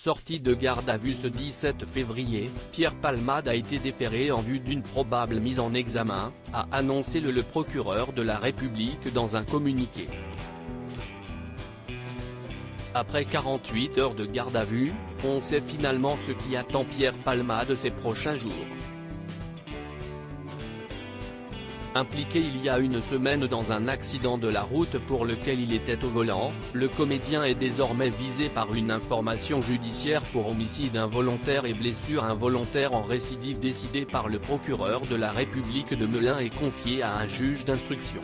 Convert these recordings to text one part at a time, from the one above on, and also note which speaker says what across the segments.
Speaker 1: Sorti de garde à vue ce 17 février, Pierre Palmade a été déféré en vue d'une probable mise en examen, a annoncé le procureur de la République dans un communiqué. Après 48 heures de garde à vue, on sait finalement ce qui attend Pierre Palmade ces prochains jours. Impliqué il y a une semaine dans un accident de la route pour lequel il était au volant, le comédien est désormais visé par une information judiciaire pour homicide involontaire et blessure involontaire en récidive décidée par le procureur de la République de Melun et confiée à un juge d'instruction.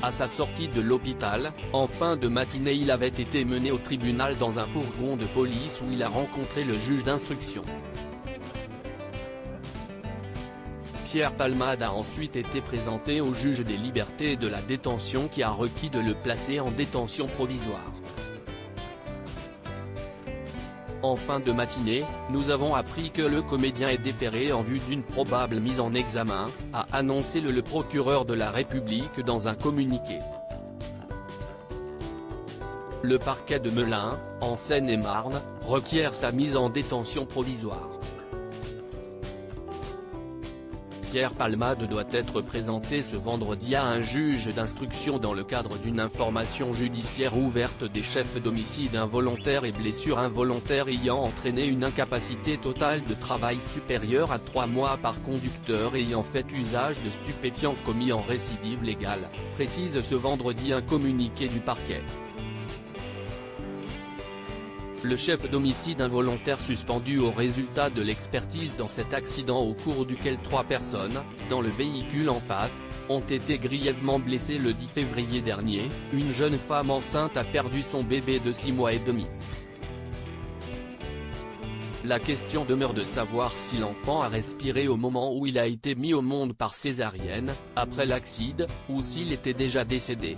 Speaker 1: À sa sortie de l'hôpital, en fin de matinée il avait été mené au tribunal dans un fourgon de police où il a rencontré le juge d'instruction. Pierre Palmade a ensuite été présenté au juge des libertés et de la détention qui a requis de le placer en détention provisoire. En fin de matinée, nous avons appris que le comédien est déféré en vue d'une probable mise en examen, a annoncé le procureur de la République dans un communiqué. Le parquet de Melun, en Seine-et-Marne, requiert sa mise en détention provisoire. Pierre Palmade doit être présenté ce vendredi à un juge d'instruction dans le cadre d'une information judiciaire ouverte des chefs d'homicide involontaire et blessure involontaire ayant entraîné une incapacité totale de travail supérieure à 3 mois par conducteur ayant fait usage de stupéfiants commis en récidive légale, précise ce vendredi un communiqué du parquet. Le chef d'homicide involontaire suspendu au résultat de l'expertise dans cet accident au cours duquel 3 personnes, dans le véhicule en face, ont été grièvement blessées le 10 février dernier, une jeune femme enceinte a perdu son bébé de 6 mois et demi. La question demeure de savoir si l'enfant a respiré au moment où il a été mis au monde par césarienne, après l'accident, ou s'il était déjà décédé.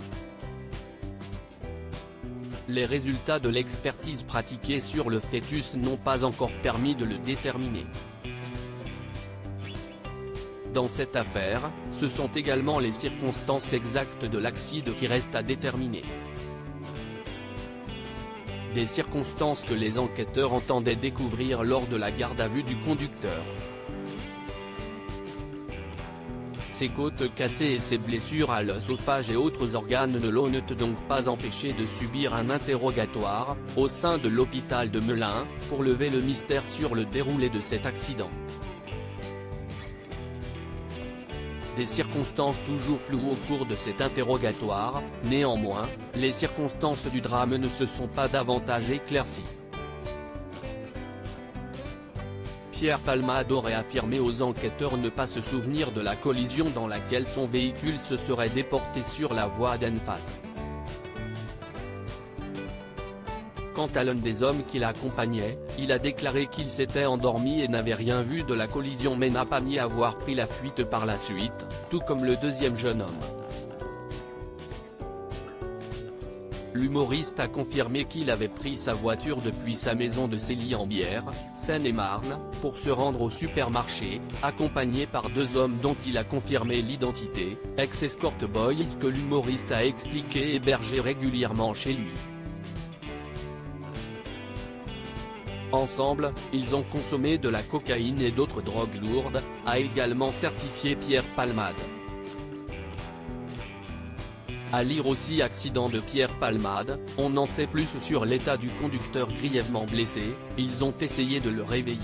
Speaker 1: Les résultats de l'expertise pratiquée sur le fœtus n'ont pas encore permis de le déterminer. Dans cette affaire, ce sont également les circonstances exactes de l'accident qui restent à déterminer. Des circonstances que les enquêteurs entendaient découvrir lors de la garde à vue du conducteur. Ses côtes cassées et ses blessures à l'œsophage et autres organes ne l'ont donc pas empêché de subir un interrogatoire, au sein de l'hôpital de Melun, pour lever le mystère sur le déroulé de cet accident. Des circonstances toujours floues au cours de cet interrogatoire, néanmoins, les circonstances du drame ne se sont pas davantage éclaircies. Pierre Palmade aurait affirmé aux enquêteurs ne pas se souvenir de la collision dans laquelle son véhicule se serait déporté sur la voie d'en face. Quant à l'un des hommes qui l'accompagnait, il a déclaré qu'il s'était endormi et n'avait rien vu de la collision mais n'a pas nié avoir pris la fuite par la suite, tout comme le deuxième jeune homme. L'humoriste a confirmé qu'il avait pris sa voiture depuis sa maison de Célie-en-Bière, Seine-et-Marne, pour se rendre au supermarché, accompagné par 2 hommes dont il a confirmé l'identité, ex-escort boys que l'humoriste a expliqué héberger régulièrement chez lui. Ensemble, ils ont consommé de la cocaïne et d'autres drogues lourdes, a également certifié Pierre Palmade. À lire aussi accident de Pierre Palmade, on en sait plus sur l'état du conducteur grièvement blessé, ils ont essayé de le réveiller.